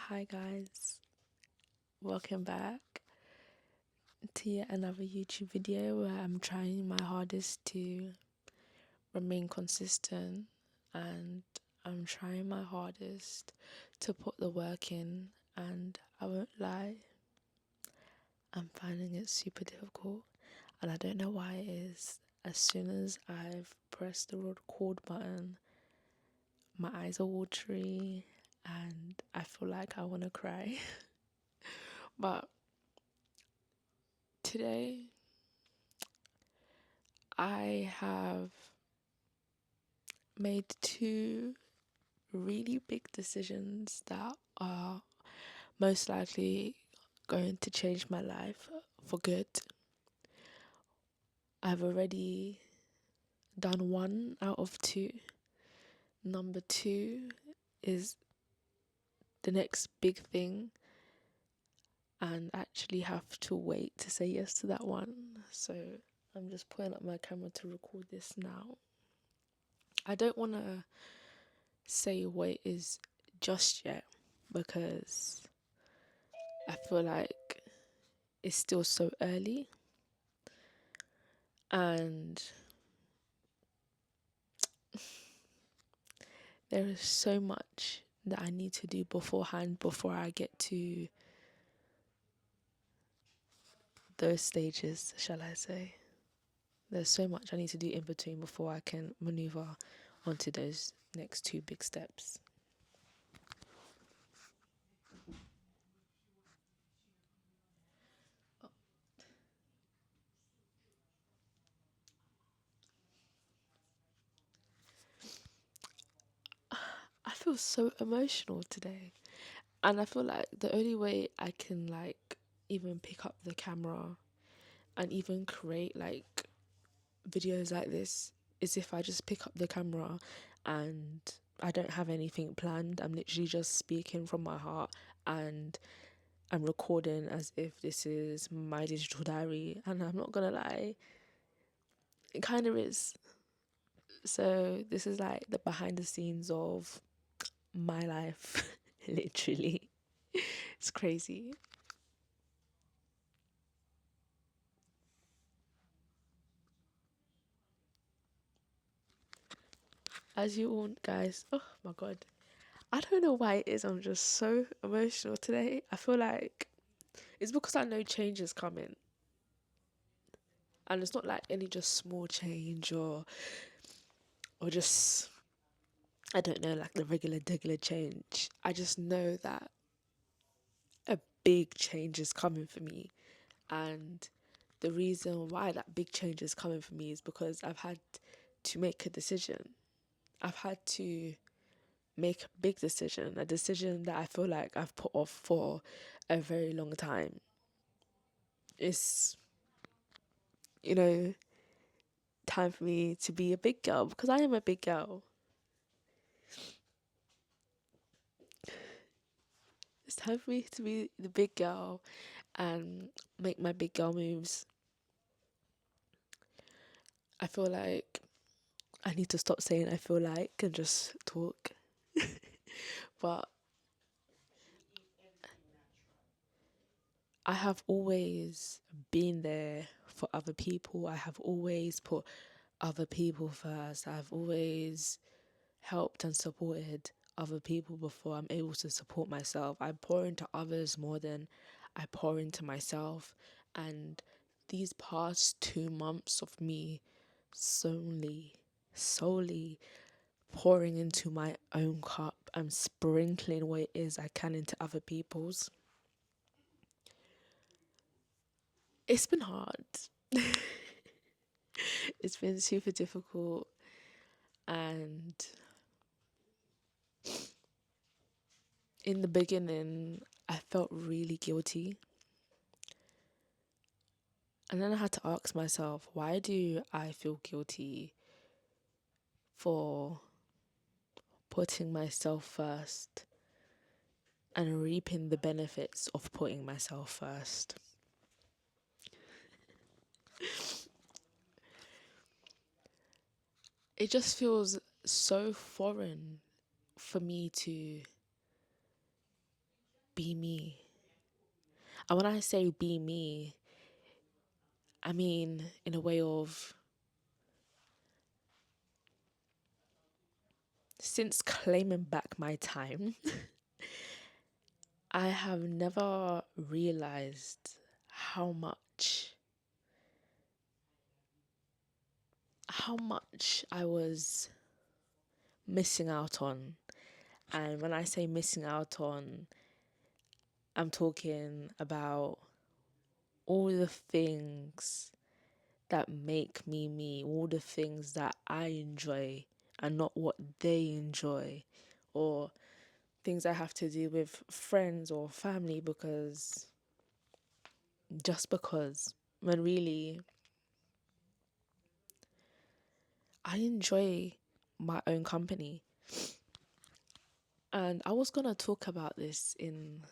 Hi guys, welcome back to yet another YouTube video where I'm trying my hardest to remain consistent, and I'm trying my hardest to put the work in, and I won't lie, I'm finding it super difficult and I don't know why it is. As soon as I've pressed the record button, my eyes are watery and I feel like I want to cry. But today I have made two really big decisions that are most likely going to change my life for good. I've already done one out of two. Number two is the next big thing, and actually have to wait to say yes to that one. So I'm just putting up my camera to record this now. I don't want to say what it is just yet because I feel like it's still so early, and there is so much that I need to do beforehand before I get to those stages, shall I say. There's so much I need to do in between before I can maneuver onto those next two big steps. I feel so emotional today. And I feel like the only way I can even pick up the camera and even create videos like this is if I just pick up the camera and I don't have anything planned. I'm literally just speaking from my heart and I'm recording as if this is my digital diary. And I'm not gonna lie, it kind of is. So this is like the behind the scenes of my life, literally. It's crazy. As you all guys, oh my god, I don't know why it is. I'm just so emotional today. I feel like it's because I know change is coming, and it's not like any just small change or just, I don't know, like the regular change. I just know that a big change is coming for me, and the reason why that big change is coming for me is because I've had to make a decision. I've had to make a big decision, a decision that I feel like I've put off for a very long time. It's, you know, time for me to be a big girl because I am a big girl. It's time for me to be the big girl and make my big girl moves. I feel like I need to stop saying I feel like and just talk. But I have always been there for other people. I have always put other people first. I've always helped and supported other people before I'm able to support myself. I pour into others more than I pour into myself. And these past 2 months of me solely pouring into my own cup and sprinkling what it is I can into other people's, it's been hard. It's been super difficult, and in the beginning I felt really guilty. And then I had to ask myself, why do I feel guilty for putting myself first and reaping the benefits of putting myself first? It just feels so foreign for me to be me. And when I say be me, I mean in a way of, since claiming back my time, I have never realized how much I was missing out on. And when I say missing out on, I'm talking about all the things that make me me, all the things that I enjoy and not what they enjoy, or things I have to do with friends or family just because, when really I enjoy my own company. And I was gonna talk about this in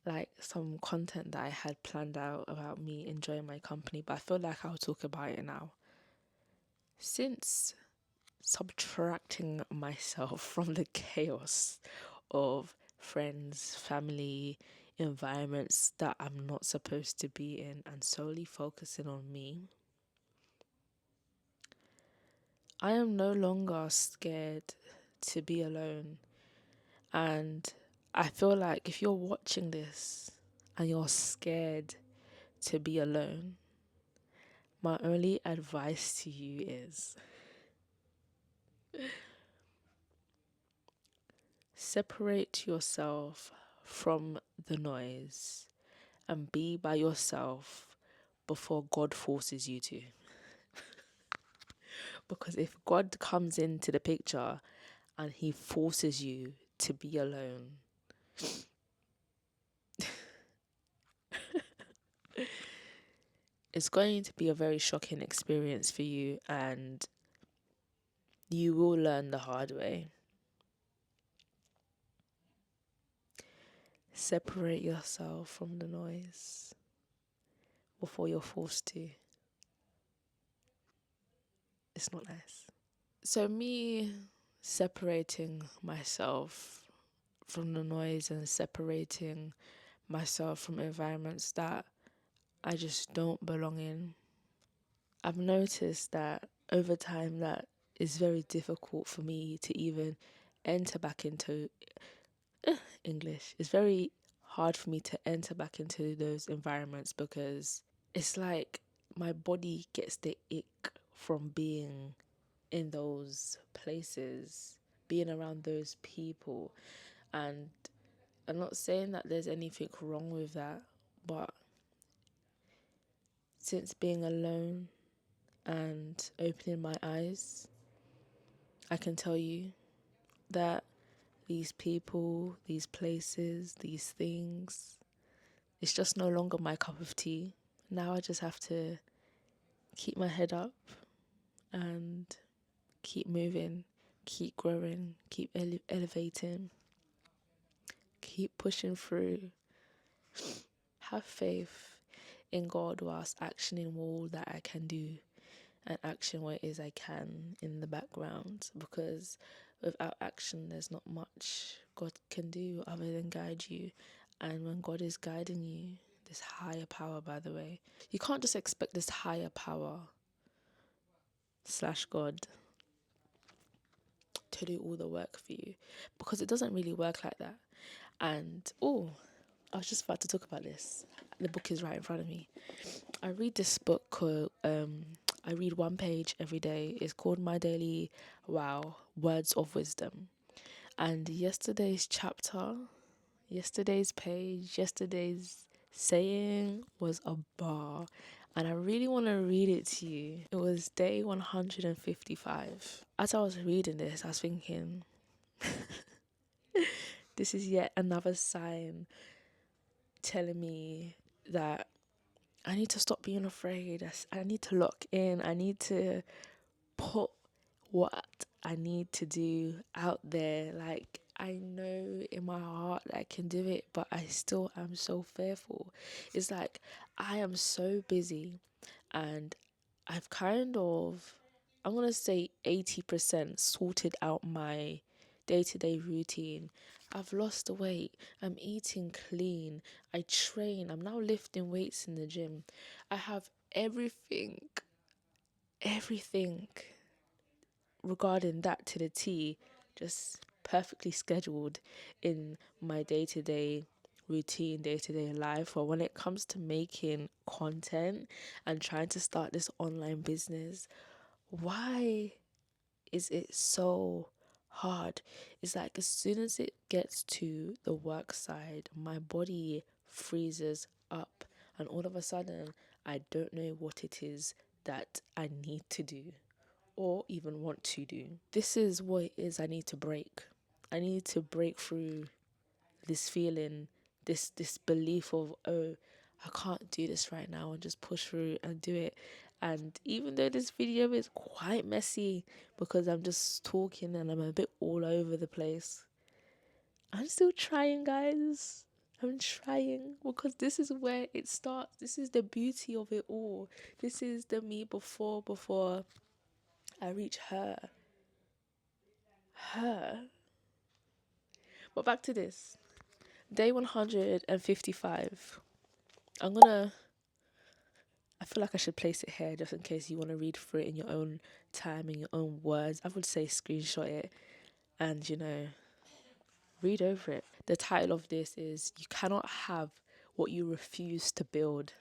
like some content that I had planned out about me enjoying my company, but I feel like I'll talk about it now. Since subtracting myself from the chaos of friends, family, environments that I'm not supposed to be in, and solely focusing on me, I am no longer scared to be alone. And I feel like if you're watching this and you're scared to be alone, my only advice to you is separate yourself from the noise and be by yourself before God forces you to. Because if God comes into the picture and he forces you to be alone, it's going to be a very shocking experience for you, and you will learn the hard way. Separate yourself from the noise before you're forced to. It's not nice. So, me separating myself from the noise and separating myself from environments that I just don't belong in, I've noticed that over time that it's very difficult for me to even enter back into English. It's very hard for me to enter back into those environments because it's like my body gets the ick from being in those places, being around those people. And I'm not saying that there's anything wrong with that, but since being alone and opening my eyes, I can tell you that these people, these places, these things, it's just no longer my cup of tea. Now I just have to keep my head up and keep moving, keep growing, keep elevating, keep pushing through. Have faith in God whilst actioning all that I can do and action what it is I can in the background, because without action there's not much God can do other than guide you. And when God is guiding you, this higher power, by the way, you can't just expect this higher power slash God to do all the work for you, because it doesn't really work like that. And I was just about to talk about this. The book is right in front of me. I read this book called I read one page every day. It's called My Daily Words of Wisdom. And yesterday's page, yesterday's saying was a bar. And I really want to read it to you. It was day 155. As I was reading this, I was thinking, this is yet another sign telling me that I need to stop being afraid. I need to lock in. I need to put what I need to do out there. Like, I know in my heart that I can do it, but I still am so fearful. It's like I am so busy, and I've kind of, I'm going to say 80% sorted out my day-to-day routine. I've lost the weight. I'm eating clean. I train. I'm now lifting weights in the gym. I have everything regarding that to the T, just perfectly scheduled in my day to day routine, day to day life. Or when it comes to making content and trying to start this online business, why is it so hard? It's like as soon as it gets to the work side, my body freezes up, and all of a sudden, I don't know what it is that I need to do or even want to do. This is what it is I need to break. I need to break through this feeling, this belief of, oh, I can't do this right now, and just push through and do it. And even though this video is quite messy because I'm just talking and I'm a bit all over the place, I'm still trying, guys. I'm trying because this is where it starts. This is the beauty of it all. This is the me before I reach her. But back to this. Day 155. I'm gonna I feel like I should place it here just in case you want to read through it in your own time, in your own words. I would say screenshot it and, read over it. The title of this is You Cannot Have What You Refuse to Build.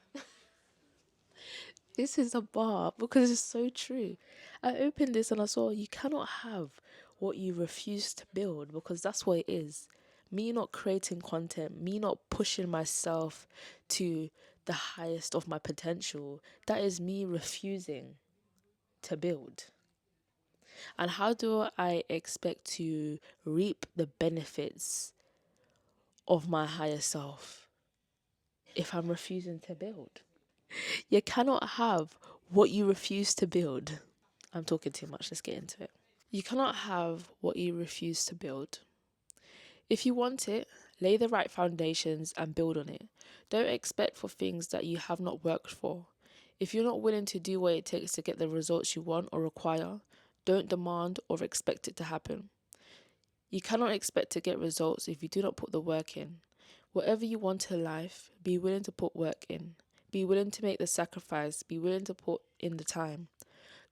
This is a bar because it's so true. I opened this and I saw you cannot have what you refuse to build, because that's what it is. Me not creating content, me not pushing myself to the highest of my potential, that is me refusing to build. And how do I expect to reap the benefits of my higher self if I'm refusing to build? You cannot have what you refuse to build. I'm talking too much, let's get into it. You cannot have what you refuse to build. If you want it, lay the right foundations and build on it. Don't expect for things that you have not worked for. If you're not willing to do what it takes to get the results you want or require, don't demand or expect it to happen. You cannot expect to get results if you do not put the work in. Whatever you want in life, be willing to put work in. Be willing to make the sacrifice. Be willing to put in the time.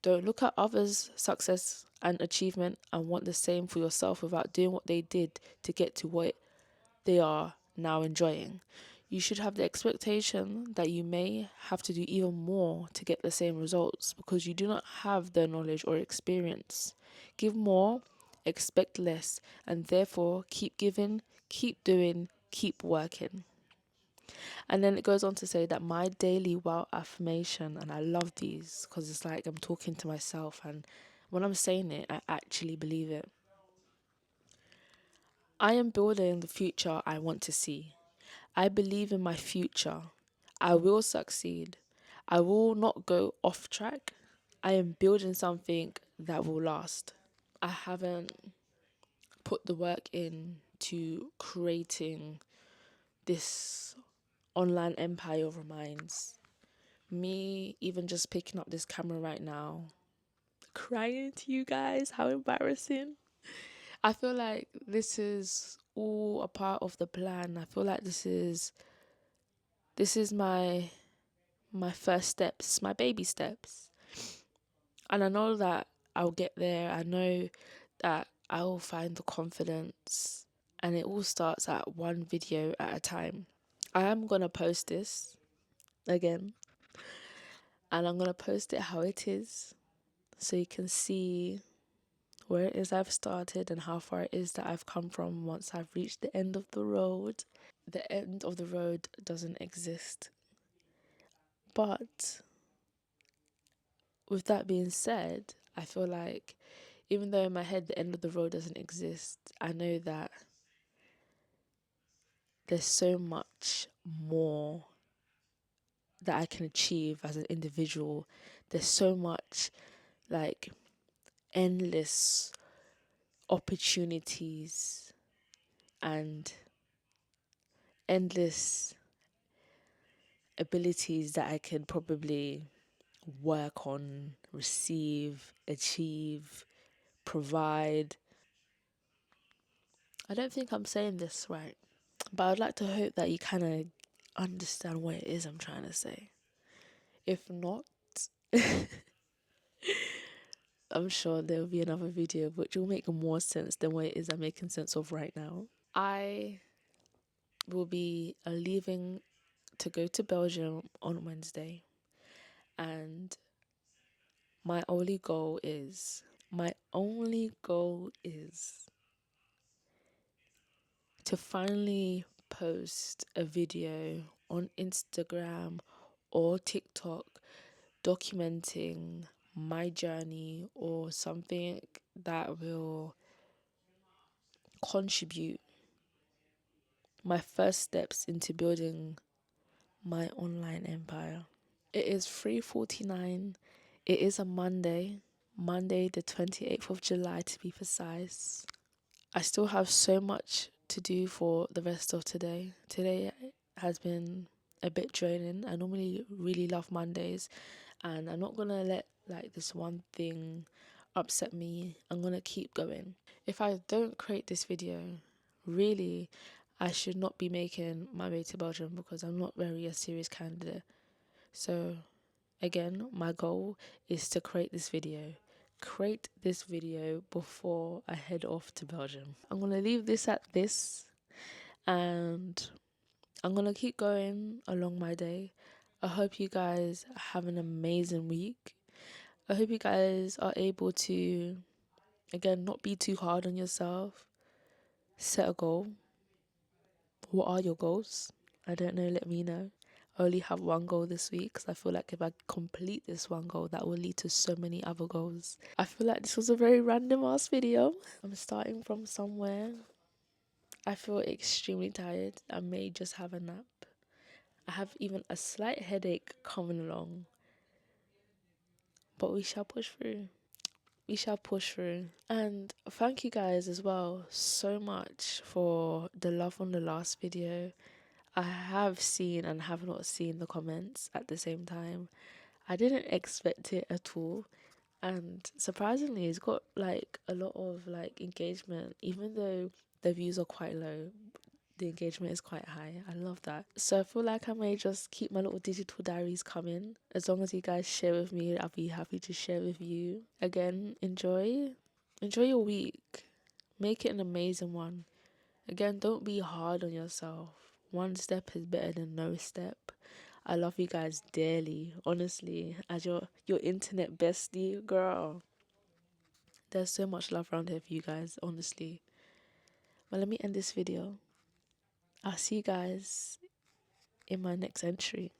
Don't look at others' success and achievement and want the same for yourself without doing what they did to get to what they are now enjoying. You should have the expectation that you may have to do even more to get the same results because you do not have the knowledge or experience. Give more, expect less, and therefore keep giving, keep doing, keep working. And then it goes on to say that my daily wow affirmation, and I love these because it's like I'm talking to myself, and when I'm saying it, I actually believe it. I am building the future I want to see. I believe in my future. I will succeed. I will not go off track. I am building something that will last. I haven't put the work in to creating this online empire of minds. Me even just picking up this camera right now, crying to you guys, how embarrassing. I feel like this is all a part of the plan. I feel like this is my first steps, my baby steps. And I know that I'll get there. I know that I will find the confidence, and it all starts at one video at a time. I am going to post this again, and I'm going to post it how it is so you can see where it is I've started and how far it is that I've come from once I've reached the end of the road. The end of the road doesn't exist. But with that being said, I feel like even though in my head the end of the road doesn't exist, I know that there's so much more that I can achieve as an individual. There's so much, like, endless opportunities and endless abilities that I can probably work on, receive, achieve, provide. I don't think I'm saying this right, but I'd like to hope that you kind of understand what it is I'm trying to say. If not, I'm sure there'll be another video which will make more sense than what it is I'm making sense of right now. I will be leaving to go to Belgium on Wednesday, and my only goal is to finally post a video on Instagram or TikTok documenting my journey or something that will contribute my first steps into building my online empire. It is 3:49. It is a Monday the 28th of July to be precise. I still have so much to do for the rest of today. Today has been a bit draining. I normally really love Mondays, and I'm not gonna let like this one thing upset me. I'm gonna keep going. If I don't create this video, really, I should not be making my way to Belgium because I'm not very a serious candidate. So again, my goal is to create this video. Create this video before I head off to Belgium. I'm gonna leave this at this, and I'm gonna keep going along my day. I hope you guys have an amazing week. I hope you guys are able to, again, not be too hard on yourself. Set a goal. What are your goals? I don't know, let me know. I only have one goal this week because I feel like if I complete this one goal, that will lead to so many other goals. I feel like this was a very random ass video. I'm starting from somewhere. I feel extremely tired. I may just have a nap. I have even a slight headache coming along, but we shall push through. We shall push through. And thank you guys as well so much for the love on the last video. I have seen and have not seen the comments at the same time. I didn't expect it at all. And surprisingly, it's got like a lot of like engagement, even though the views are quite low. The engagement is quite high. I love that. So I feel like I may just keep my little digital diaries coming. As long as you guys share with me, I'll be happy to share with you. Again, enjoy your week. Make it an amazing one. Again, don't be hard on yourself. One step is better than no step. I love you guys dearly, honestly. As your internet bestie, girl. There's so much love around here for you guys, honestly. Well, let me end this video. I'll see you guys in my next entry.